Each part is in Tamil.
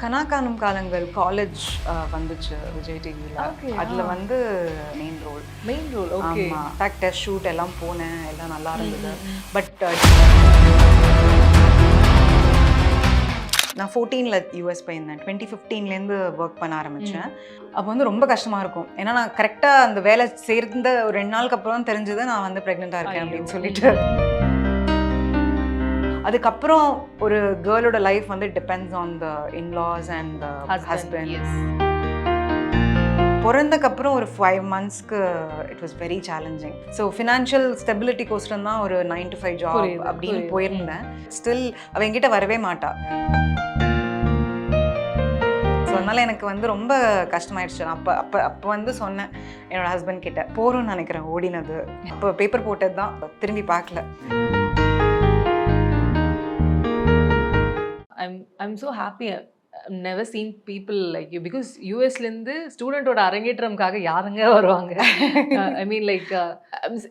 கனா காணும் காலங்கள் காலேஜ் வந்துச்சு விஜய் டிவியில். Okay, அதில் வந்து main role. Main role. Okay. ஆமாம், ஃபேக்ட் டெஸ்ட் ஷூட் எல்லாம் போனேன், எல்லாம் நல்லா இருந்தது. பட் நான் 14ல் யூஎஸ் போயிருந்தேன். 2015லேருந்து ஒர்க் பண்ண ஆரம்பித்தேன். அப்போ வந்து ரொம்ப கஷ்டமாக இருக்கும். ஏன்னா நான் கரெக்டாக அந்த வேலை சேர்ந்த ஒரு 2 நாளுக்கு அப்புறம் தெரிஞ்சது நான் வந்து ப்ரெக்னெண்ட்டாக இருக்கேன் அப்படின்னு சொல்லிட்டு. அதுக்கப்புறம் ஒரு கேர்ளோட லைஃப் வந்து depends on the in-laws and husband. பிறந்தக்கப்புறம் ஒரு 5 monthsக்கு it was very challenging. So financial ஸ்டெபிலிட்டிக்கோசரம் தான் ஒரு 9 to 5 ஜாப் அப்படின்னு போயிருந்தேன். ஸ்டில் அவ என்கிட்ட வரவே மாட்டா. ஸோ அதனால் எனக்கு வந்து ரொம்ப கஷ்டமாயிடுச்சு. அப்போ வந்து சொன்னேன் என்னோட ஹஸ்பண்ட் கிட்ட, போகிறோன்னு நினைக்கிறேன் ஓடினது. அப்போ பேப்பர் போட்டது தான், திரும்பி பார்க்கல. I'm so happy. I've never seen people like you because USலேருந்து ஸ்டூடெண்ட்டோட அரங்கேற்றம்காக யாருங்க வருவாங்க? ஐ மீன் லைக்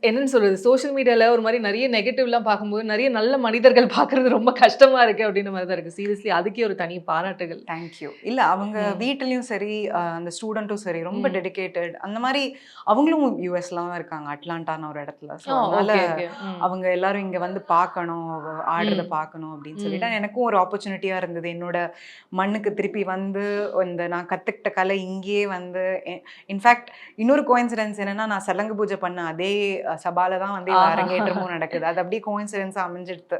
என்னன்னு சொல்கிறது, சோஷியல் மீடியாவில் ஒரு மாதிரி நிறைய நெகட்டிவ்லாம் பார்க்கும்போது நிறைய நல்ல மனிதர்கள் பார்க்குறது ரொம்ப கஷ்டமாக இருக்குது அப்படின்ற மாதிரி தான் இருக்குது. சீரியஸ்லி அதுக்கே ஒரு தனி பாராட்டுகள். தேங்க்யூ. இல்லை, அவங்க வீட்டிலையும் சரி, அந்த ஸ்டூடெண்ட்டும் சரி ரொம்ப டெடிக்கேட்டட். அந்த மாதிரி அவங்களும் யூஎஸ்லாம் இருக்காங்க, அட்லாண்டான ஒரு இடத்துல. ஸோ அதனால அவங்க எல்லாரும் இங்கே வந்து பார்க்கணும், ஆடுறத பார்க்கணும் அப்படின்னு சொல்லிட்டு எனக்கும் ஒரு ஆப்பர்ச்சுனிட்டியாக இருந்தது. என்னோட மண்ணுக்கு திருப்பி வந்து இந்த நான் கற்றுக்கிட்ட கலை இங்கேயே வந்து, இன்ஃபேக்ட் இன்னொரு கோயின்சிடென்ஸ் என்னன்னா, நான் சலங்கு பூஜை பண்ண அதே சபால தான் வந்து அரங்கேற்றமும் நடக்குது. அது அப்படியே கோயின்சிடென்ஸாக அமைஞ்சிடுது.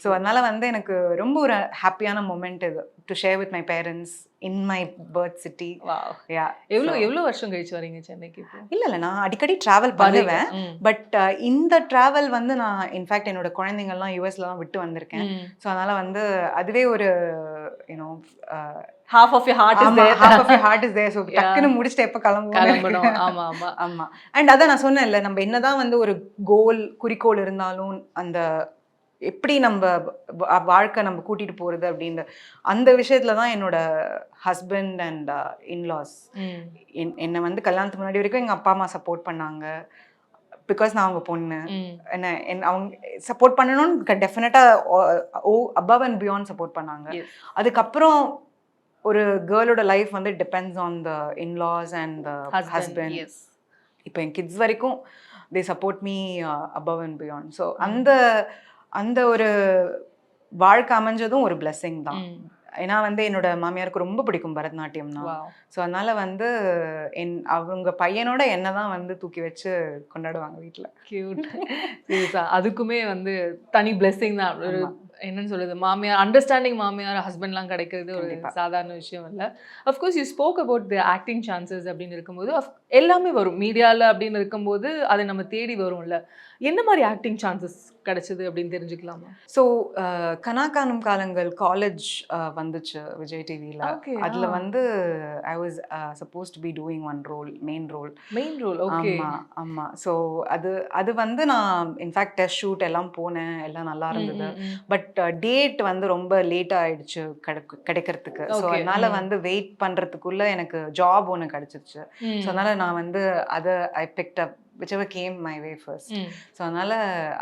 ஸோ அதனால வந்து எனக்கு ரொம்ப ஒரு ஹாப்பியான மொமெண்ட் இது, to share with my parents in my birth city. எவ்வளோ வருஷம் கழிச்சு வரீங்க சென்னைக்கு? இல்லை, நான் அடிக்கடி ட்ராவல் பண்ணுவேன். பட் இந்த ட்ராவல் வந்து நான் இன்ஃபேக்ட் என்னோட குழந்தைங்கள்லாம் யூஎஸ்ல தான் விட்டு வந்திருக்கேன். ஸோ அதனால வந்து அதுவே ஒரு you know half of your heart is there. So டக்குன்னு முடிச்சுட்டு எப்போ கிளம்பணும். ஆமாம். அண்ட் அதான் நான் சொன்னேன்ல, நம்ம என்னதான் வந்து ஒரு குறிக்கோள் இருந்தாலும் அந்த எப்படி நம்ம வாழ்க்கை நம்ம கூட்டிட்டு போறது அப்படின்னு அந்த விஷயத்துல தான் என்னோட ஹஸ்பண்ட் அண்ட் இன்லாஸ் என்னை வந்து கல்யாணத்துக்கு முன்னாடி வரைக்கும் எங்கள் அப்பா அம்மா சப்போர்ட் பண்ணாங்க. பிகாஸ் நான் அவங்க பொண்ணு, அவங்க சப்போர்ட் பண்ணணும்னு டெஃபினட்டாக அபவ் அண்ட் பியாண்ட் சப்போர்ட் பண்ணாங்க. அதுக்கப்புறம் ஒரு கேர்ளோட லைஃப் வந்து depends on the in-laws and husband. இப்போ என் கிட்ஸ் வரைக்கும் they support me above and beyond. So அந்த ஒரு வாழ்க்கை அமைஞ்சதும் ஒரு பிளெஸிங் தான். ஏன்னா வந்து என்னோட மாமியாருக்கு ரொம்ப பிடிக்கும் பரதநாட்டியம் தான். ஸோ அதனால வந்து அவங்க பையனோட என்ன தான் வந்து தூக்கி வச்சு கொண்டாடுவாங்க வீட்டில். கியூட். அதுக்குமே வந்து தனி பிளெஸிங் தான். ஒரு என்னன்னு சொல்லுது, மாமியார் அண்டர்ஸ்டாண்டிங் மாமியார் ஹஸ்பண்ட்லாம் கிடைக்கிறது ஒரு சாதாரண விஷயம் இல்லை. Of course you spoke about the acting chances அப்படின்னு இருக்கும்போது எல்லாமே வரும் மீடியாவில் அப்படின்னு இருக்கும்போது அது நம்ம தேடி வரும்ல. என்ன மாதிரி ஆக்டிங் சான்சஸ் கிடைச்சது அப்படின்னு தெரிஞ்சுக்கலாமா? ஸோ கனா காணும் காலங்கள் காலேஜ் வந்துச்சு விஜய் டிவியில். அதில் வந்து I was supposed to be doing one role, main role. ஆமாம். ஸோ அது வந்து நான் இன்ஃபேக்ட் டெஸ்ட் ஷூட் எல்லாம் போனேன், எல்லாம் நல்லா இருந்தது. பட் டேட் வந்து ரொம்ப லேட்டாக ஆயிடுச்சு கிடைக்கிறதுக்கு. ஸோ அதனால வந்து வெயிட் பண்ணுறதுக்குள்ள எனக்கு ஜாப் ஒன்று கிடைச்சிருச்சு. ஸோ அதனால நான் வந்து அதை ஐ picked up whichever came my way first. So அதனால்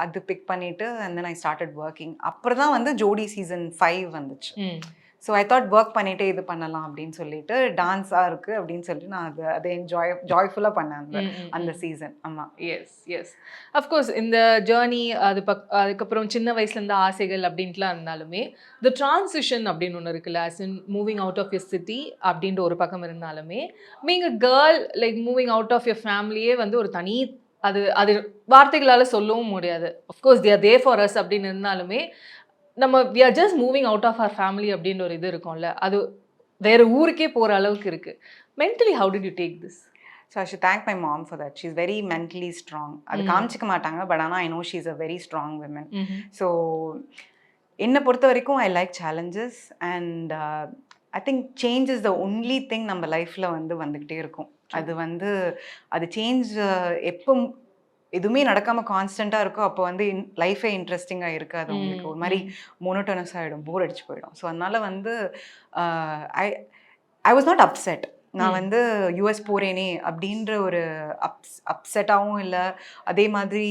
அது பிக் பண்ணிவிட்டு and then I started working. அப்புறம் தான் வந்து ஜோடி சீசன் 5 வந்துச்சு. ஸோ ஐ தாட் ஒர்க் பண்ணிகிட்டே இது பண்ணலாம் அப்படின்னு சொல்லிட்டு, டான்ஸாக இருக்குது அப்படின்னு சொல்லிட்டு நான் அதை ஜாய்ஃபுல்லாக பண்ணேன் அந்த சீசன். ஆமாம். எஸ் அஃப்கோர்ஸ் இந்த ஜேர்னி அதுக்கப்புறம் சின்ன வயசுலேருந்து ஆசைகள் அப்படின்ட்டுலாம் இருந்தாலுமே த ட்ரான்சிஷன் அப்படின்னு ஒன்று இருக்குல்ல, as in moving out of your city அப்படின்ற ஒரு பக்கம் இருந்தாலுமே நீங்கள் girl like moving out of your ஃபேமிலியே வந்து ஒரு தனி அது வார்த்தைகளால் சொல்லவும் முடியாது. Of course they are there for us அப்படின்னு இருந்தாலுமே நம்ம we are just moving out of our family அப்படின்ற ஒரு இது இருக்கும்ல, அது வேறு ஊருக்கே போகிற அளவுக்கு இருக்குது. Mentally how did you take this? So I should thank my mom for that. She is very mentally strong. அது காமிச்சிக்க மாட்டாங்க, பட் ஆனால் I know she is a very strong women. So என்னை பொறுத்த வரைக்கும் I like challenges and I think change is the only thing நம்ம லைஃப்பில் வந்து வந்துக்கிட்டே இருக்கும். அது வந்து அது சேஞ்ச் எப்போ எதுவுமே நடக்காமல் கான்ஸ்டண்ட்டாக இருக்கும், அப்போ வந்து லைஃபே இன்ட்ரெஸ்டிங்காக இருக்காது. உங்களுக்கு ஒரு மாதிரி மோனோட்டோனஸ் ஆகிடும், போர் அடிச்சு போயிடும். ஸோ அதனால் வந்து ஐ வாஸ் நாட் அப்செட். நான் வந்து யூஎஸ் போகிறேனே அப்படின்ற ஒரு அப்செட்டாகவும் இல்லை. அதே மாதிரி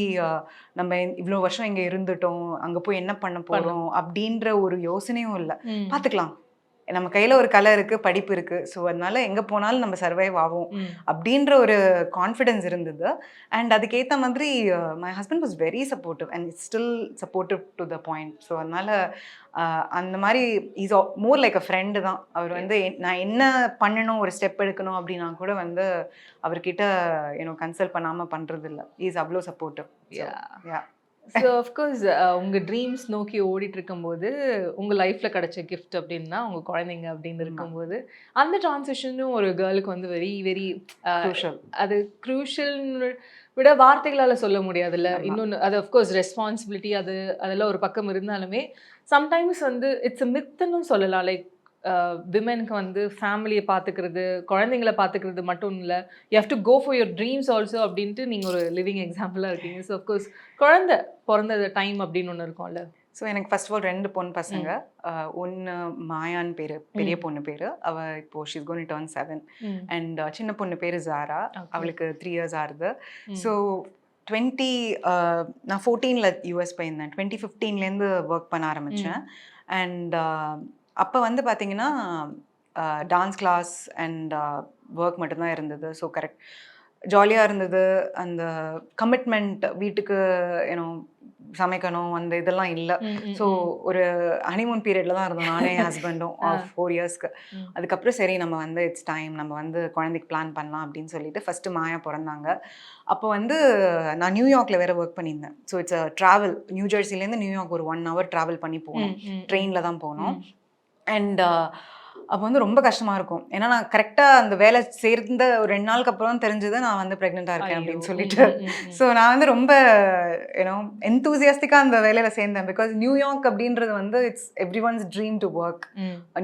நம்ம இவ்வளோ வருஷம் இங்கே இருந்துட்டோம், அங்கே போய் என்ன பண்ண போகிறோம் அப்படின்ற ஒரு யோசனையும் இல்லை. பார்த்துக்கலாம் நம்ம கையில ஒரு கலை இருக்கு, படிப்பு இருக்கு. ஸோ அதனால எங்க போனாலும் நம்ம சர்வைவ் ஆவோம் அப்படின்ற ஒரு கான்ஃபிடன்ஸ் இருந்தது. அண்ட் அதுக்கேத்த மாதிரி my husband was very supportive and still supportive to the point. So அதனால அந்த மாதிரி is more like a friend தான். அவர் வந்து நான் என்ன பண்ணணும், ஒரு ஸ்டெப் எடுக்கணும் அப்படின்னா கூட வந்து அவர்கிட்ட கன்சல்ட் பண்ணாம பண்றது இல்ல. இஸ் அவ்வளோ சப்போர்ட்டிவ். யா. ஸோ அஃப்கோர்ஸ் உங்கள் ட்ரீம்ஸ் நோக்கி ஓடிட்டு இருக்கும்போது உங்கள் லைஃப்பில் கிடைச்ச கிஃப்ட் அப்படின்னா உங்கள் குழந்தைங்க அப்படின்னு இருக்கும்போது அந்த ட்ரான்சிஷனும் ஒரு கேர்ளுக்கு வந்து வெரி வெரி அது க்ரூஷல் விட வார்த்தைகளால் சொல்ல முடியாதுல்ல. இன்னொன்று அது அஃப்கோர்ஸ் ரெஸ்பான்சிபிலிட்டி அதெல்லாம் ஒரு பக்கம் இருந்தாலுமே சம்டைம்ஸ் வந்து இட்ஸ் மித்துன்னு சொல்லலாம். லைக் விமெனுக்கு வந்து ஃபேமிலியை பார்த்துக்கிறது, குழந்தைங்கள பார்த்துக்கிறது மட்டும் இல்லை, you have to go for your dreams also அப்படின்ட்டு நீங்கள் ஒரு லிவிங் எக்ஸாம்பிளாக இருக்கீங்க. ஸோ அஃப்கோர்ஸ் குழந்தை பிறந்த டைம் அப்படின்னு ஒன்று இருக்கும்ல. ஸோ எனக்கு ஃபர்ஸ்ட் ஆஃப் ஆல் 2 பொண்ணு பசங்க. ஒன்று மாயான்னு பேர், பெரிய பொண்ணு பேர். அவள் இப்போ she's going to turn 7. And சின்ன பொண்ணு பேர் ஜாரா, அவளுக்கு 3 இயர்ஸ் ஆகுது. ஸோ நான் 14ல் யூஎஸ் போயிருந்தேன். 2015லேருந்து ஒர்க் பண்ண ஆரம்பித்தேன். அண்ட் அப்போ வந்து பார்த்தீங்கன்னா டான்ஸ் கிளாஸ் அண்ட் ஒர்க் மட்டும்தான் இருந்தது. ஸோ கரெக்ட் ஜாலியாக இருந்தது. அந்த கமிட்மெண்ட் வீட்டுக்கு சமைக்கணும் அந்த இதெல்லாம் இல்லை. ஸோ ஒரு ஹனிமூன் பீரியடில் தான் இருந்தோம் நானே என் ஹஸ்பண்டும் 4 இயர்ஸ்க்கு. அதுக்கப்புறம் சரி நம்ம வந்து இட்ஸ் டைம், நம்ம வந்து குழந்தைக்கு பிளான் பண்ணலாம் அப்படின்னு சொல்லிட்டு ஃபஸ்ட்டு மாயா பிறந்தாங்க. அப்போ வந்து நான் நியூயார்க்கில் வேறு ஒர்க் பண்ணியிருந்தேன். ஸோ இட்ஸ் ட்ராவல், நியூ ஜெர்சிலேருந்து நியூயார்க் ஒரு 1 hour ட்ராவல் பண்ணி போகணும். ட்ரெயினில் தான் போனோம். அண்ட் அப்போ வந்து ரொம்ப கஷ்டமாக இருக்கும். ஏன்னா நான் கரெக்டாக அந்த வேலை சேர்ந்த ஒரு 2 நாளுக்கு அப்புறம் தெரிஞ்சது நான் வந்து ப்ரெக்னெண்ட்டாக இருக்கேன் அப்படின்னு சொல்லிட்டு. ஸோ நான் வந்து ரொம்ப என்தூசியாஸ்டிக்காக அந்த வேலையில் சேர்ந்தேன். பிகாஸ் நியூயார்க் அப்படின்றது வந்து it's everyone's dream to work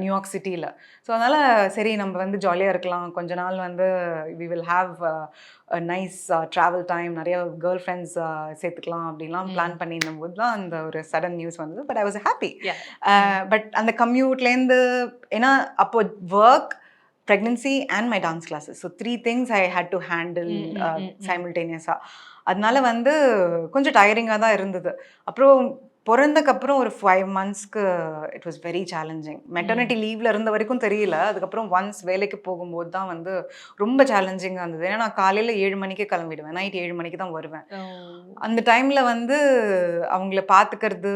New York சிட்டியில். ஸோ அதனால் சரி நம்ம வந்து ஜாலியாக இருக்கலாம், கொஞ்ச நாள் வந்து we will have nice travel time, நிறைய கேர்ள் ஃப்ரெண்ட்ஸ் சேர்த்துக்கலாம் அப்படின்லாம் பிளான் பண்ணியிருந்த போது தான் அந்த ஒரு சடன் நியூஸ் வந்தது. But I was happy. But அந்த கம்யூட்லேருந்து ஏன்னா அப்போ work, pregnancy and my dance classes. So 3 things I had to handle simultaneously. அதனால வந்து கொஞ்சம் டயரிங்காக தான் இருந்தது. அப்புறம் பிறந்தக்கப்புறம் ஒரு 5 monthsக்கு it was very challenging. Maternity லீவில் இருந்த வரைக்கும் தெரியல. அதுக்கப்புறம் ஒன்ஸ் வேலைக்கு போகும்போது தான் வந்து ரொம்ப சேலஞ்சிங்காக இருந்தது. ஏன்னா நான் காலையில் 7 மணிக்கே கிளம்பிடுவேன், நைட் 7 மணிக்கு தான் வருவேன். அந்த டைமில் வந்து அவங்கள பார்த்துக்கிறது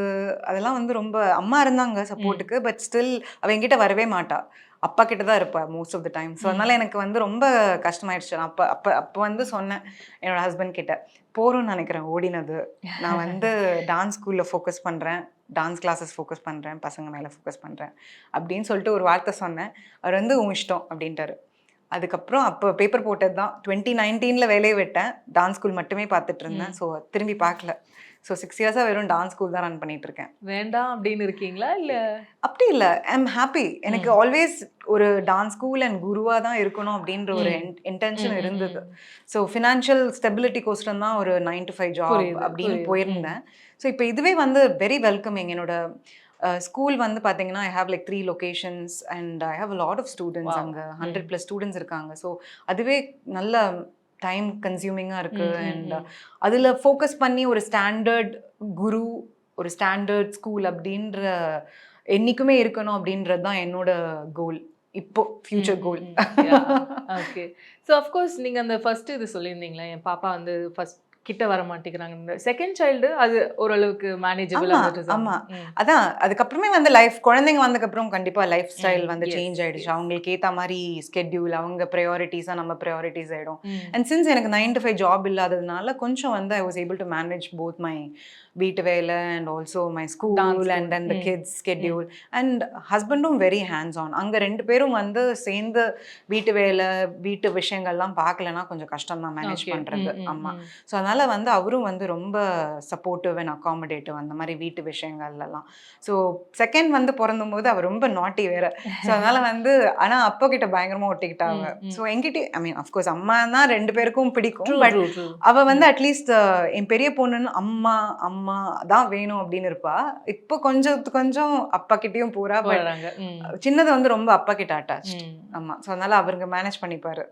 அதெல்லாம் வந்து ரொம்ப, அம்மா இருந்தாங்க சப்போர்ட்டுக்கு, பட் ஸ்டில் அவள் என்கிட்ட வரவே மாட்டா, அப்பா கிட்ட தான் இருப்பேன் most of the time. So அதனால் எனக்கு வந்து ரொம்ப கஷ்டமாயிடுச்சு. நான் அப்போ வந்து சொன்னேன் என்னோட ஹஸ்பண்ட் கிட்ட, போகிறோன்னு நினைக்கிறேன் ஓடினது, நான் வந்து டான்ஸ் ஸ்கூலில் ஃபோக்கஸ் பண்ணுறேன், டான்ஸ் கிளாஸஸ் ஃபோக்கஸ் பண்ணுறேன், பசங்க மேலே ஃபோக்கஸ் பண்ணுறேன் அப்படின்னு சொல்லிட்டு ஒரு வார்த்தை சொன்னேன். அவர் வந்து உன் இஷ்டம் அப்படின்ட்டாரு. அதுக்கப்புறம் அப்போ பேப்பர் போட்டது தான். 2019ல் வேலையை விட்டேன், டான்ஸ் ஸ்கூல் மட்டுமே பார்த்துட்டு இருந்தேன். ஸோ திரும்பி பார்க்கல. ஸோ 6 இயர்ஸாக வெறும் டான்ஸ் ஸ்கூல் தான் ரன் பண்ணிட்டு இருக்கேன். வேண்டாம் அப்படின்னு இருக்கீங்களா இல்லை? அப்படி இல்லை, ஐ எம் ஹாப்பி. எனக்கு ஆல்வேஸ் ஒரு டான்ஸ் ஸ்கூல் அண்ட் குருவாக தான் இருக்கணும் அப்படின்ற ஒரு இன்டென்ஷன் இருந்தது. ஸோ ஃபினான்ஷியல் ஸ்டெபிலிட்டிக்கோசரம் தான் ஒரு 9 to 5 ஜாப் அப்படின்னு போயிருந்தேன். ஸோ இப்போ இதுவே வந்து வெரி வெல்கமிங். என்னோட ஸ்கூல் வந்து பார்த்தீங்கன்னா I have like 3 locations and I have a lot of students. அங்கே 100+ ஸ்டூடெண்ட்ஸ் இருக்காங்க. ஸோ அதுவே நல்ல டைம் கன்சியூமிங்காக இருக்குது. அண்ட் அதில் ஃபோக்கஸ் பண்ணி ஒரு ஸ்டாண்டர்ட் குரு, ஒரு ஸ்டாண்டர்ட் ஸ்கூல் அப்படின்ற என்றைக்குமே இருக்கணும் அப்படின்றது தான் என்னோட கோல், இப்போ ஃபியூச்சர் கோல். ஓகே. ஸோ அஃப்கோர்ஸ் நீங்கள் அந்த ஃபர்ஸ்ட் இது சொல்லியிருந்தீங்களா, என் பாப்பா வந்து ஃபர்ஸ்ட் கிட்ட வர மாட்டேங்கிறாங்க. செகண்ட் சைல்டு அது ஓரளவுக்கு மேனேஜபிள். ஆமா, அதான் அதுக்கப்புறமே வந்து லைஃப், குழந்தைங்க வந்ததுக்கப்புறம் கண்டிப்பாக லைஃப் ஸ்டைல் வந்து சேஞ்ச் ஆகிடுச்சு. அவங்களுக்கு ஏற்ற மாதிரி ஸ்கெட்யூல், அவங்க ப்ரையாரிட்டிஸாக நம்ம ப்ரையாரிட்டிஸ் ஆகிடும். அண்ட் சின்ஸ் எனக்கு 9 to 5 ஜாப் இல்லாததுனால கொஞ்சம் வந்து I was able to manage both my வீட்டு வேலை and also my school and then the kids schedule. And ஹஸ்பண்டும் வெரி ஹேண்ட்ஸ் ஆன். அங்கே 2 பேரும் வந்து சேர்ந்து வீட்டு வேலை, வீட்டு விஷயங்கள்லாம் பார்க்கலன்னா கொஞ்சம் கஷ்டம் தான் மேனேஜ் பண்ணுறது. ஆமாம். ஸோ அதனால் வந்து அவரும் வந்து ரொம்ப சப்போர்ட்டிவ் அண்ட் அகாமடேட்டிவ் அந்த மாதிரி வீட்டு விஷயங்கள்லாம். ஸோ செகண்ட் வந்து பிறந்தபோது அவர் ரொம்ப நாட்டி வேற. ஸோ அதனால் வந்து ஆனால் அப்பா கிட்ட பயங்கரமாக ஒட்டிக்கிட்டாங்க. ஸோ என்கிட்ட ஐ மீன் அஃப்கோர்ஸ் அம்மா தான் 2 பேருக்கும் பிடிக்கும். பட் அவள் வந்து அட்லீஸ்ட் என் பெரிய பொண்ணுன்னு அம்மா அம்மா தான் வேணும் அப்படின்னு இருப்பா. இப்போ கொஞ்சம் அப்பா கிட்டயும் பூரா, சின்னது வந்து ரொம்ப அப்பா கிட்ட அட்டாச். ஆமா. ஸோ அதனால அவருங்க மேனேஜ் பண்ணிப்பாரு.